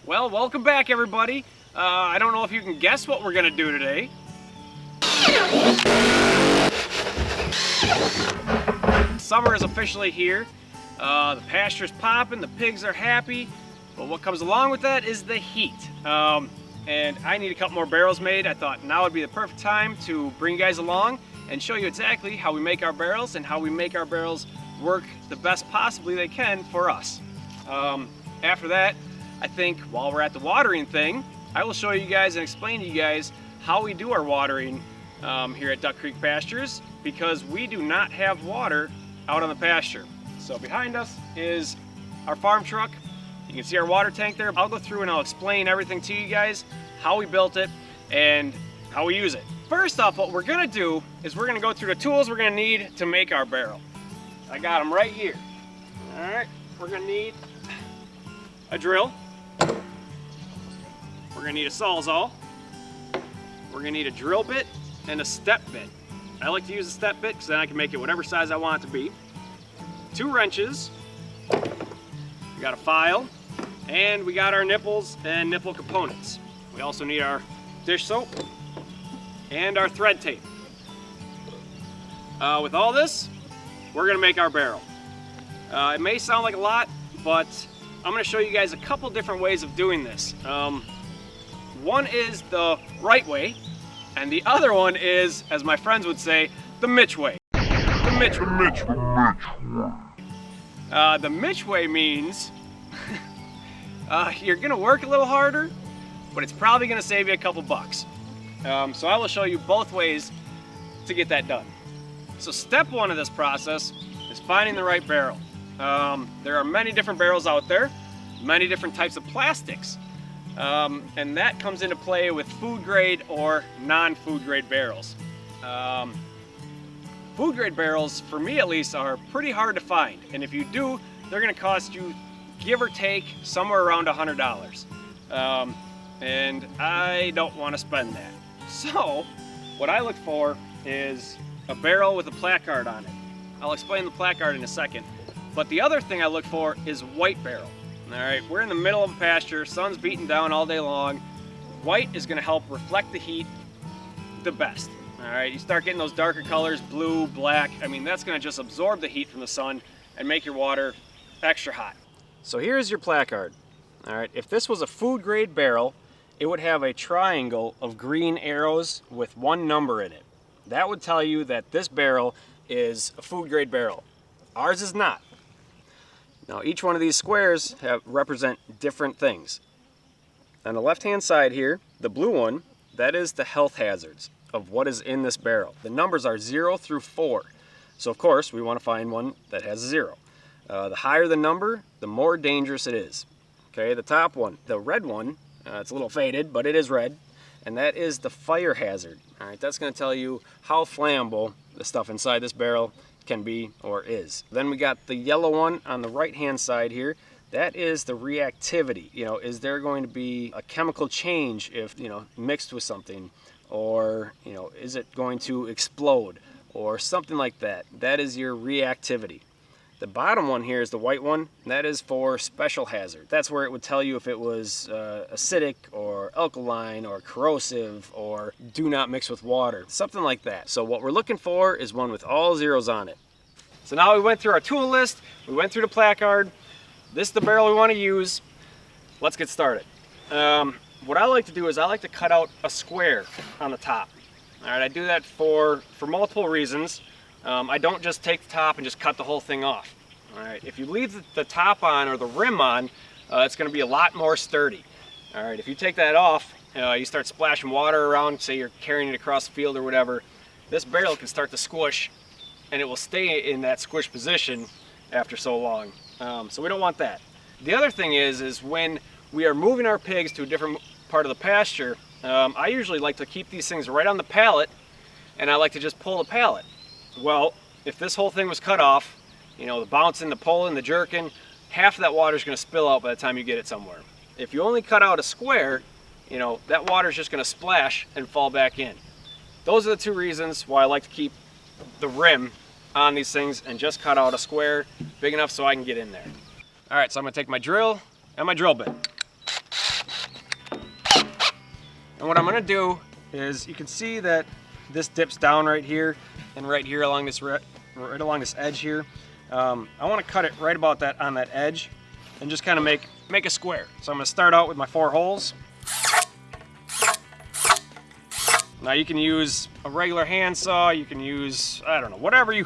Well, welcome back everybody. I don't know if you can guess what we're gonna do today. Summer is officially here. The pasture's popping, the pigs are happy, but what comes along with that is the heat. And I need a couple more barrels made. I thought now would be the perfect time to bring you guys along and show you exactly how we make our barrels and how we make our barrels work the best possibly they can for us. After that, I think while we're at the watering thing, I will show you guys and explain to you guys how we do our watering here at Duck Creek Pastures, because we do not have water out on the pasture. So behind us is our farm truck. You can see our water tank there. I'll go through and I'll explain everything to you guys, how we built it and how we use it. First off, what we're gonna do is we're gonna go through the tools we're gonna need to make our barrel. I got them right here. All right, we're gonna need a drill. We're gonna need a sawzall. We're gonna need a drill bit and a step bit. I like to use a step bit because then I can make it whatever size I want it to be. 2 wrenches. We got a file, and we got our nipples and nipple components. We also need our dish soap and our thread tape. With all this, we're gonna make our barrel. It may sound like a lot, but I'm gonna show you guys a couple different ways of doing this. One is the right way, and the other one is, as my friends would say, the Mitch way. The Mitch way. The Mitch way means you're gonna work a little harder, but it's probably gonna save you a couple bucks. So I will show you both ways to get that done. So step 1 of this process is finding the right barrel. There are many different barrels out there, many different types of plastics. And that comes into play with food grade or non-food grade barrels. Food grade barrels, for me at least, are pretty hard to find. And if you do, they're gonna cost you, give or take, somewhere around $100. And I don't wanna spend that. So, what I look for is a barrel with a placard on it. I'll explain the placard in a second. But the other thing I look for is white barrel. All right, we're in the middle of a pasture, sun's beating down all day long. White is gonna help reflect the heat the best. All right, you start getting those darker colors, blue, black, I mean, that's gonna just absorb the heat from the sun and make your water extra hot. So here's your placard. All right, if this was a food grade barrel, it would have a triangle of green arrows with 1 number in it. That would tell you that this barrel is a food grade barrel. Ours is not. Now each one of these squares represent different things. On the left hand side here, the blue one, that is the health hazards of what is in this barrel. The numbers are 0 through 4. So of course we want to find one that has a 0. The higher the number, the more dangerous it is. Okay, the top one, the red one, it's a little faded, but it is red, and that is the fire hazard. All right, that's going to tell you how flammable the stuff inside this barrel can be or is. Then we got the yellow one on the right hand side here. That is the reactivity. You know, is there going to be a chemical change if, you know, mixed with something, or, you know, is it going to explode or something like that? That is your reactivity. The bottom one here is the white one. That is for special hazard. That's where it would tell you if it was acidic or alkaline or corrosive or do not mix with water, something like that. So what we're looking for is one with all zeros on it. So now we went through our tool list, we went through the placard. This is the barrel we want to use. Let's get started. What I like to do is I like to cut out a square on the top. All right, I do that for multiple reasons. I don't just take the top and just cut the whole thing off. All right, if you leave the top on or the rim on, it's going to be a lot more sturdy. All right, if you take that off, you start splashing water around, say you're carrying it across the field or whatever, this barrel can start to squish, and it will stay in that squish position after so long. So we don't want that. The other thing is when we are moving our pigs to a different part of the pasture, I usually like to keep these things right on the pallet, and I like to just pull the pallet. Well, if this whole thing was cut off, you know, the bouncing, the pulling, the jerking, half of that water is going to spill out by the time you get it somewhere. If you only cut out a square, you know, that water is just going to splash and fall back in. Those are the 2 reasons why I like to keep the rim on these things and just cut out a square big enough so I can get in there. All right, so I'm gonna take my drill and my drill bit. And what I'm gonna do is, you can see that this dips down right here and right here along this right along this edge here. I wanna cut it right about that on that edge and just kind of make a square. So I'm gonna start out with my 4 holes. Now you can use a regular handsaw, you can use, I don't know, whatever you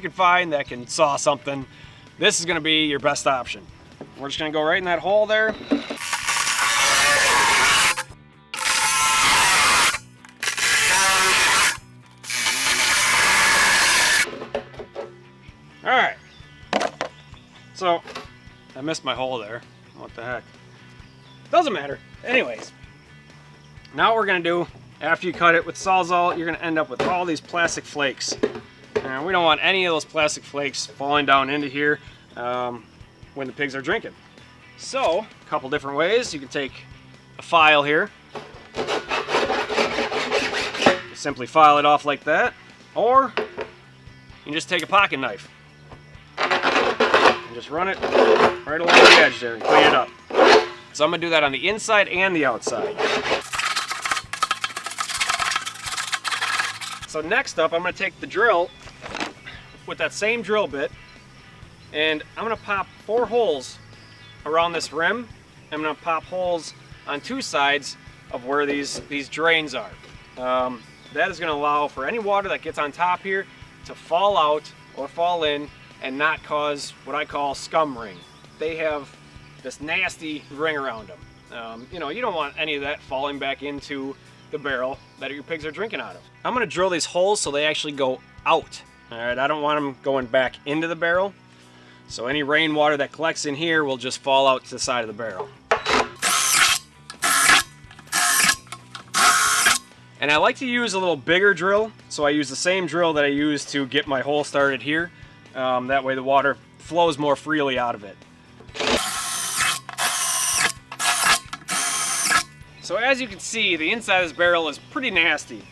can find that can saw something. This is gonna be your best option. We're just gonna go right in that hole there. All right, so I missed my hole there. What the heck? Doesn't matter. Anyways, now what we're gonna do, after you cut it with Sawzall, you're gonna end up with all these plastic flakes. And we don't want any of those plastic flakes falling down into here when the pigs are drinking. So, a couple different ways. You can take a file here. Simply file it off like that. Or, you can just take a pocket knife. And just run it right along the edge there and clean it up. So I'm gonna do that on the inside and the outside. So next up, I'm gonna take the drill with that same drill bit, and I'm gonna pop 4 holes around this rim. I'm gonna pop holes on 2 sides of where these drains are. That is gonna allow for any water that gets on top here to fall out or fall in and not cause what I call scum ring. They have this nasty ring around them. You know, you don't want any of that falling back into the barrel that your pigs are drinking out of. I'm gonna drill these holes so they actually go out. All right, I don't want them going back into the barrel. So any rainwater that collects in here will just fall out to the side of the barrel. And I like to use a little bigger drill, so I use the same drill that I use to get my hole started here. That way the water flows more freely out of it. So as you can see, the inside of this barrel is pretty nasty.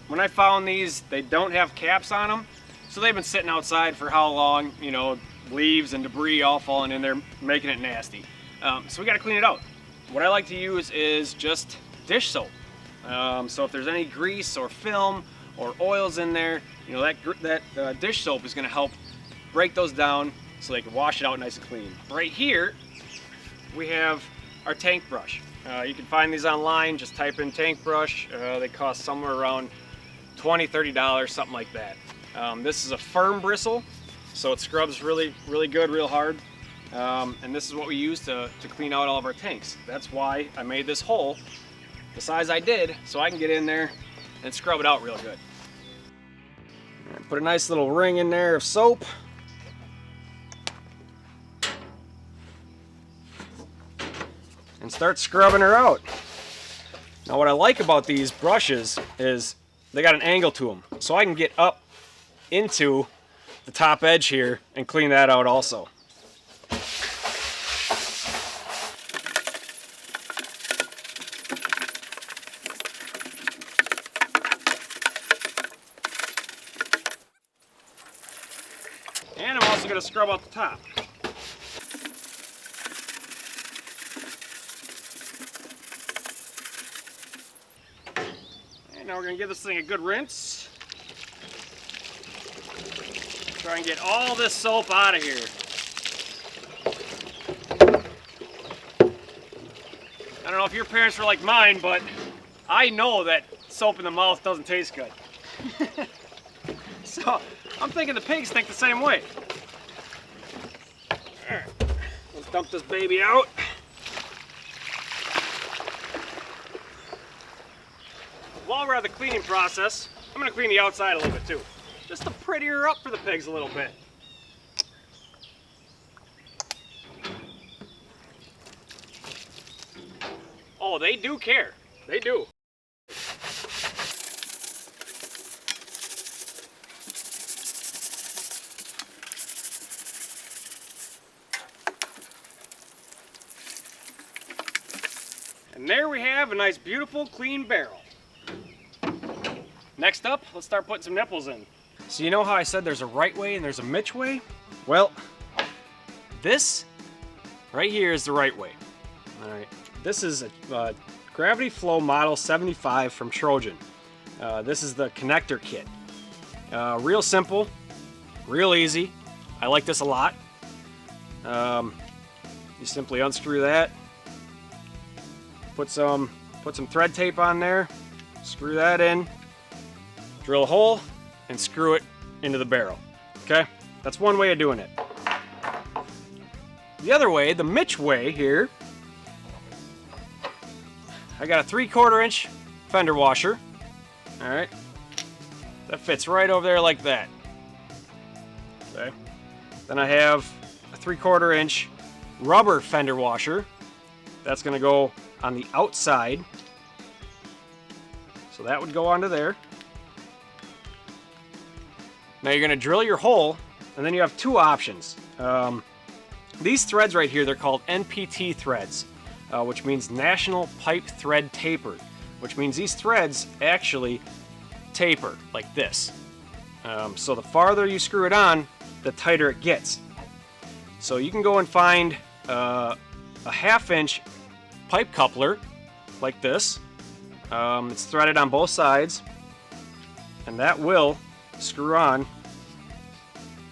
When I found these, they don't have caps on them, so they've been sitting outside for how long, you know, leaves and debris all falling in there, making it nasty. So we gotta clean it out. What I like to use is just dish soap. So if there's any grease or film or oils in there, you know, that dish soap is gonna help break those down so they can wash it out nice and clean. Right here, we have our tank brush. You can find these online, just type in tank brush. They cost somewhere around $20, $30, something like that. This is a firm bristle, so it scrubs really good, real hard. And this is what we use to clean out all of our tanks. That's why I made this hole the size I did, so I can get in there and scrub it out real good. Put a nice little ring in there of soap. And start scrubbing her out. Now what I like about these brushes is they got an angle to them, so I can get up into the top edge here and clean that out also. And I'm also going to scrub out the top. Now we're going to give this thing a good rinse. Try and get all this soap out of here. I don't know if your parents were like mine, but I know that soap in the mouth doesn't taste good. So I'm thinking the pigs think the same way. All right, let's dump this baby out. While we're at the cleaning process, I'm going to clean the outside a little bit too, just to pretty her up for the pigs a little bit. Oh, they do care. They do. And there we have a nice, beautiful, clean barrel. Next up, let's start putting some nipples in. So you know how I said there's a right way and there's a Mitch way? Well, this right here is the right way. All right, this is a Gravity Flow Model 75 from Trojan. This is the connector kit. Real simple, real easy. I like this a lot. You simply unscrew that, put some thread tape on there, screw that in, drill a hole, and screw it into the barrel. Okay, that's one way of doing it. The other way, the Mitch way here, I got a 3/4 inch fender washer. All right, that fits right over there like that. Okay, then I have a 3/4 inch rubber fender washer. That's going to go on the outside, so that would go onto there. Now you're going to drill your hole, and then you have two options. These threads right here, they're called NPT threads, which means National Pipe Thread Tapered, which means these threads actually taper like this. So the farther you screw it on, the tighter it gets. So you can go and find a 1/2 inch pipe coupler like this. It's threaded on both sides, and that will screw on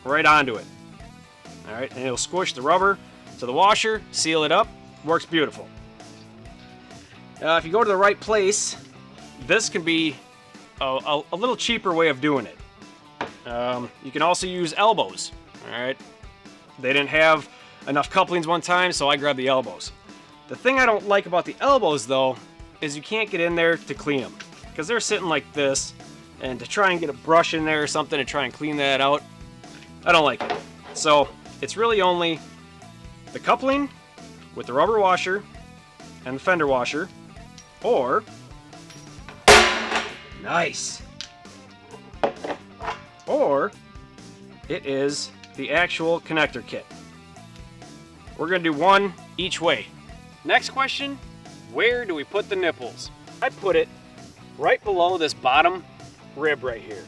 right onto it. All right, and it'll squish the rubber to the washer, seal it up, works beautiful. If you go to the right place, this can be a little cheaper way of doing it. You can also use elbows. All right, they didn't have enough couplings one time, so I grabbed the elbows. The thing I don't like about the elbows though is you can't get in there to clean them, because they're sitting like this, and to try and get a brush in there or something to try and clean that out, I don't like it. So it's really only the coupling with the rubber washer and the fender washer, or nice, or it is the actual connector kit. We're gonna do one each way. Next question, where do we put the nipples? I put it right below this bottom rib right here.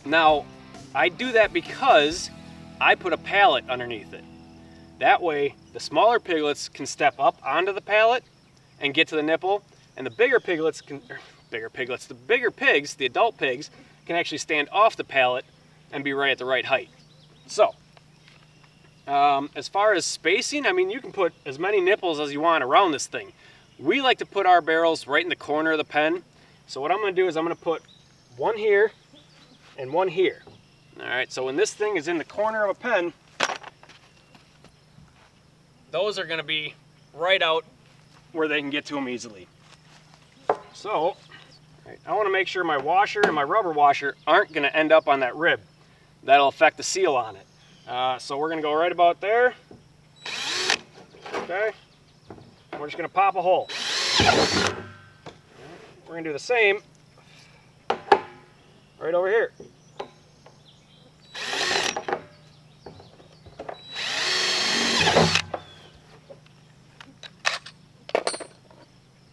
Now, I do that because I put a pallet underneath it. That way, the smaller piglets can step up onto the pallet and get to the nipple, and the bigger piglets the bigger pigs, the adult pigs, can actually stand off the pallet and be right at the right height. So, as far as spacing, I mean, you can put as many nipples as you want around this thing. We like to put our barrels right in the corner of the pen. So what I'm gonna do is I'm gonna put one here and one here. All right, so when this thing is in the corner of a pen, those are gonna be right out where they can get to them easily. So, I wanna make sure my washer and my rubber washer aren't gonna end up on that rib. That'll affect the seal on it. So we're gonna go right about there. Okay, we're just gonna pop a hole. We're gonna do the same right over here.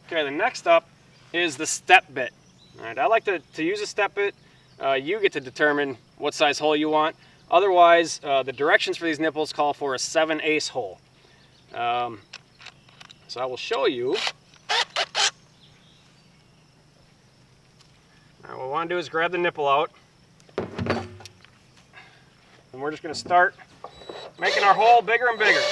Okay, the next up is the step bit. All right, I like to use a step bit. You get to determine what size hole you want. Otherwise, the directions for these nipples call for a 7/8 hole. So I will show you. All right, what we want to do is grab the nipple out, and we're just going to start making our hole bigger and bigger.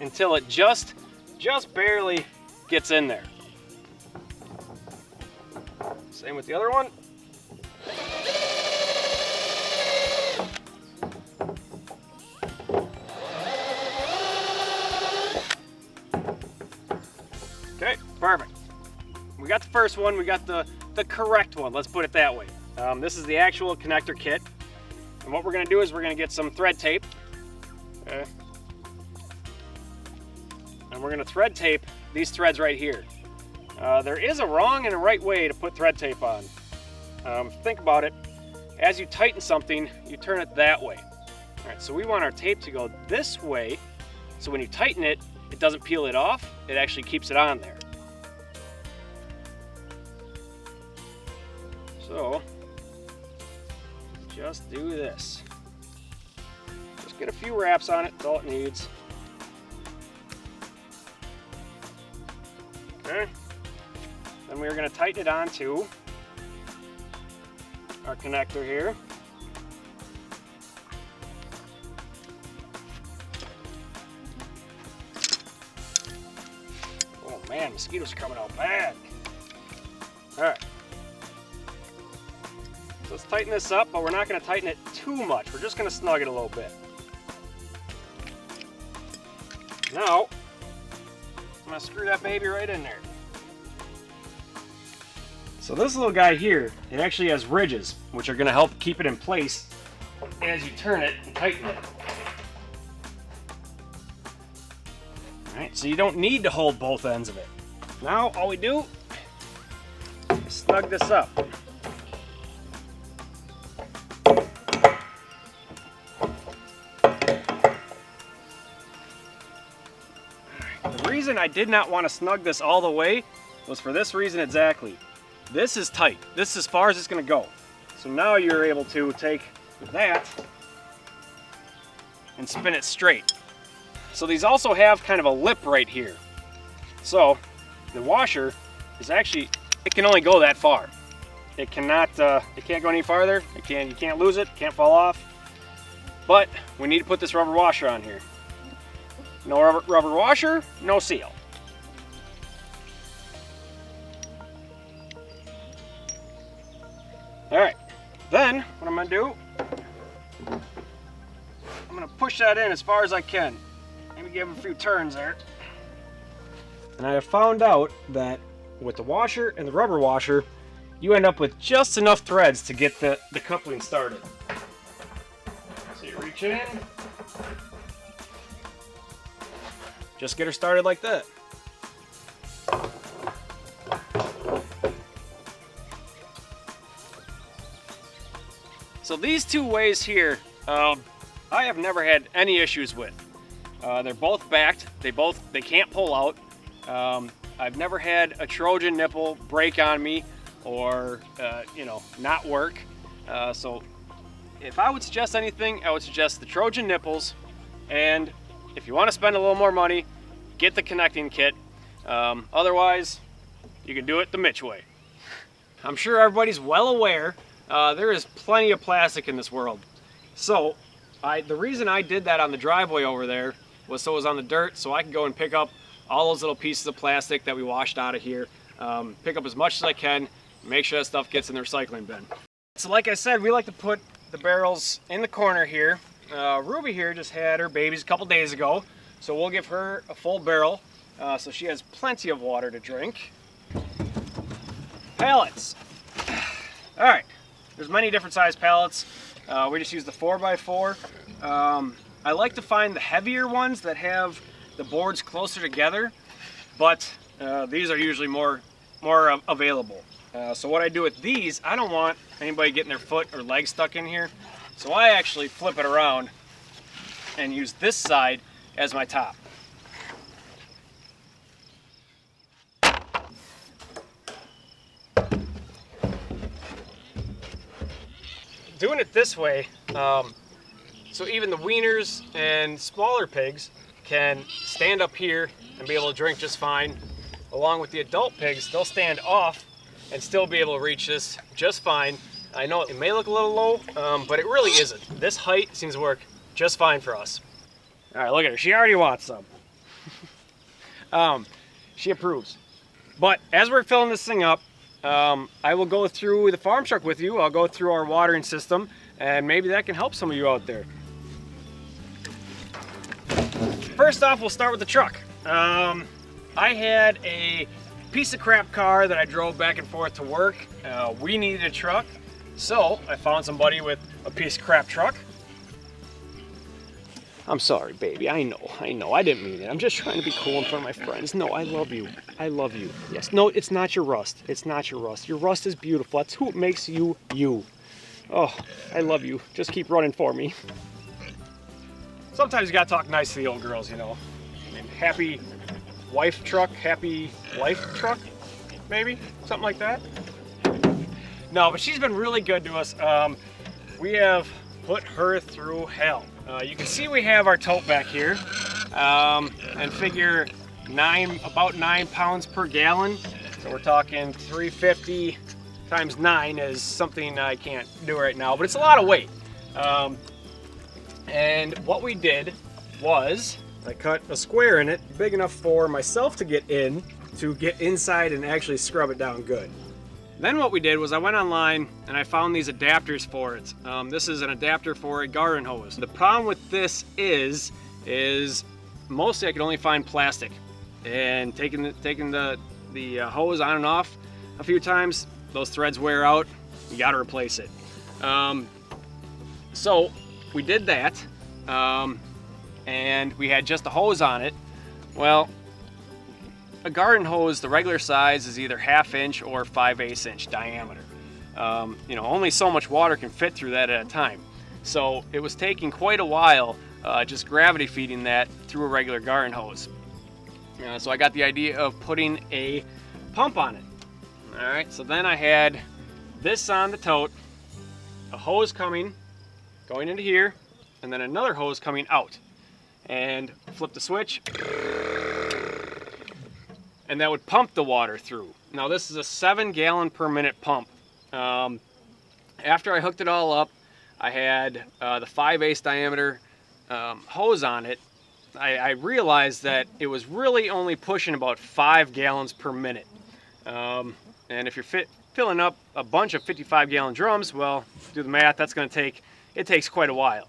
Until it just barely gets in there. Same with the other one. Okay, perfect. We got the first one, we got the correct one, let's put it that way. This is the actual connector kit. And what we're gonna do is we're gonna get some thread tape. Okay. And we're gonna thread tape these threads right here. There is a wrong and a right way to put thread tape on. Think about it. As you tighten something, you turn it that way. All right, so we want our tape to go this way so when you tighten it, it doesn't peel it off, it actually keeps it on there. So, just do this. Just get a few wraps on it, that's all it needs. Okay. Then we're going to tighten it onto our connector here. Oh man, mosquitoes are coming out bad. Alright. So let's tighten this up, but we're not going to tighten it too much. We're just going to snug it a little bit. Now, I'm going to screw that baby right in there. So this little guy here, it actually has ridges, which are going to help keep it in place as you turn it and tighten it. Alright, so you don't need to hold both ends of it. Now, all we do is snug this up. The reason I did not want to snug this all the way was for this reason exactly. This is tight. This is as far as it's going to go. So now you're able to take that and spin it straight. So these also have kind of a lip right here. So the washer is actually, it can only go that far. It cannot, it can't go any farther. You can't lose it, can't fall off. But we need to put this rubber washer on here. No rubber washer, no seal. Alright, then what I'm going to do, I'm going to push that in as far as I can. Maybe give it a few turns there. And I have found out that with the washer and the rubber washer, you end up with just enough threads to get the coupling started. So you reach in, just get her started like that. So these two ways here, I have never had any issues with. They're both backed. They can't pull out. I've never had a Trojan nipple break on me or not work. So if I would suggest anything, I would suggest the Trojan nipples. And if you want to spend a little more money, get the connecting kit. Otherwise, you can do it the Mitch way. I'm sure everybody's well aware there is plenty of plastic in this world. So the reason I did that on the driveway over there was so it was on the dirt, so I could go and pick up all those little pieces of plastic that we washed out of here, pick up as much as I can, make sure that stuff gets in the recycling bin. So like I said, we like to put the barrels in the corner here. Ruby here just had her babies a couple days ago, so we'll give her a full barrel so she has plenty of water to drink. Pallets. All right. There's many different size pallets. We just use the 4x4. I like to find the heavier ones that have the boards closer together, but these are usually more available. So what I do with these, I don't want anybody getting their foot or leg stuck in here, so I actually flip it around and use this side as my top. Doing it this way, so even the weaners and smaller pigs can stand up here and be able to drink just fine. Along with the adult pigs, they'll stand off and still be able to reach this just fine. I know it may look a little low, but it really isn't. This height seems to work just fine for us. All right, look at her. She already wants some. She approves. But as we're filling this thing up, I will go through the farm truck with you. I'll go through our watering system, and maybe that can help some of you out there. First off, we'll start with the truck. I had a piece of crap car that I drove back and forth to work. We needed a truck, so I found somebody with a piece of crap truck. I'm sorry, baby. I know. I didn't mean it. I'm just trying to be cool in front of my friends. No, I love you. I love you. Yes. No, it's not your rust. It's not your rust. Your rust is beautiful. That's who makes you, you. Oh, I love you. Just keep running for me. Sometimes you gotta talk nice to the old girls, you know. mean, happy wife truck, happy life truck, maybe? Something like that. No, but she's been really good to us. We have put her through hell. You can see we have our tote back here, and figure about 9 pounds per gallon. So we're talking 350 times 9 is something I can't do right now, but it's a lot of weight. And what we did was I cut a square in it big enough for myself to get inside and actually scrub it down good. Then what we did was I went online and I found these adapters for it. This is an adapter for a garden hose. The problem with this is mostly I could only find plastic, and taking the hose on and off a few times, those threads wear out. You got to replace it. So we did that, and we had just a hose on it. Well, a garden hose, the regular size, is either 1/2 inch or 5/8 inch diameter. You know, only so much water can fit through that at a time. So it was taking quite a while just gravity feeding that through a regular garden hose. So I got the idea of putting a pump on it. All right, so then I had this on the tote, a hose going into here, and then another hose coming out. And flip the switch, and that would pump the water through. Now this is a 7 gallon per minute pump. After I hooked it all up, I had the 5/8 diameter hose on it. I realized that it was really only pushing about 5 gallons per minute. And if you're filling up a bunch of 55 gallon drums, well, do the math, it takes quite a while.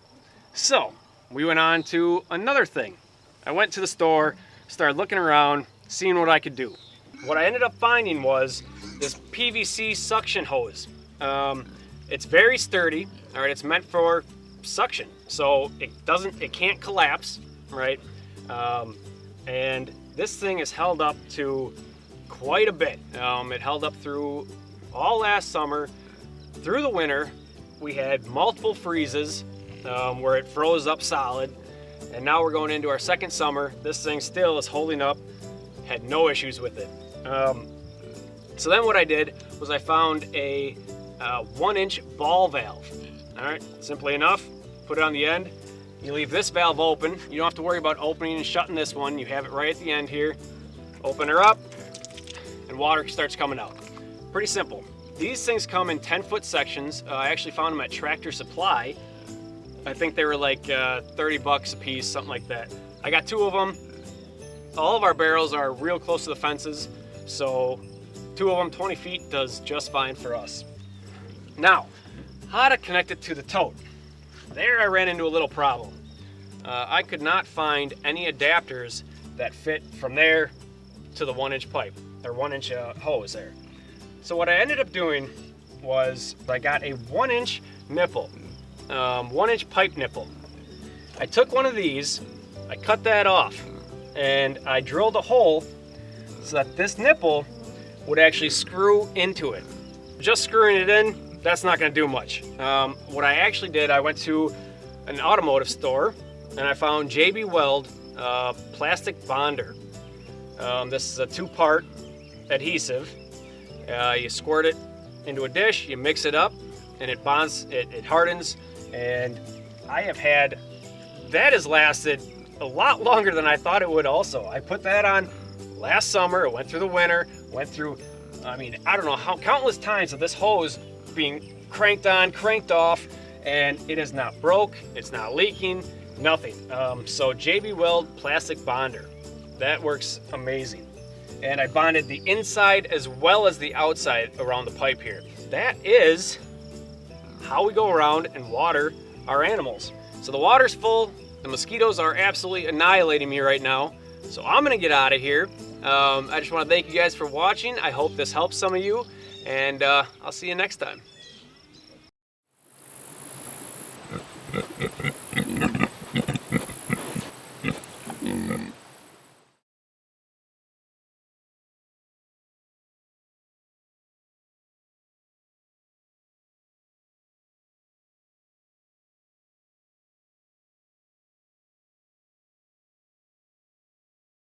So we went on to another thing. I went to the store, started looking around, seeing what I could do. What I ended up finding was this PVC suction hose. It's very sturdy. All right, it's meant for suction, so it can't collapse, right? And this thing is held up to quite a bit. It held up through all last summer, through the winter. We had multiple freezes where it froze up solid, and now we're going into our second summer. This thing still is holding up, had no issues with it. So then what I did was I found a 1-inch ball valve. All right, simply enough, put it on the end. You leave this valve open. You don't have to worry about opening and shutting this one. You have it right at the end here. Open her up, and water starts coming out. Pretty simple. These things come in 10-foot sections. I actually found them at Tractor Supply. I think they were like 30 bucks a piece, something like that. I got 2 of them. All of our barrels are real close to the fences, so 2 of them, 20 feet, does just fine for us. Now, how to connect it to the tote. There I ran into a little problem. I could not find any adapters that fit from there to the 1-inch pipe, or 1-inch hose there. So what I ended up doing was I got a 1-inch nipple, 1-inch pipe nipple. I took one of these, I cut that off, and I drilled a hole so that this nipple would actually screw into it. Just screwing it in, that's not going to do much. What I actually did, I went to an automotive store and I found JB Weld plastic bonder. This is a 2-part adhesive. You squirt it into a dish, you mix it up, and it bonds, it hardens, and that has lasted a lot longer than I thought it would also. I put that on last summer, it went through the winter, went through, I don't know how countless times of this hose being cranked on, cranked off, and it is not broke, it's not leaking, nothing. So JB Weld plastic bonder, that works amazing. And I bonded the inside as well as the outside around the pipe here. That is how we go around and water our animals. So the water's full, the mosquitoes are absolutely annihilating me right now, so I'm gonna get out of here. I just want to thank you guys for watching. I hope this helps some of you, and I'll see you next time.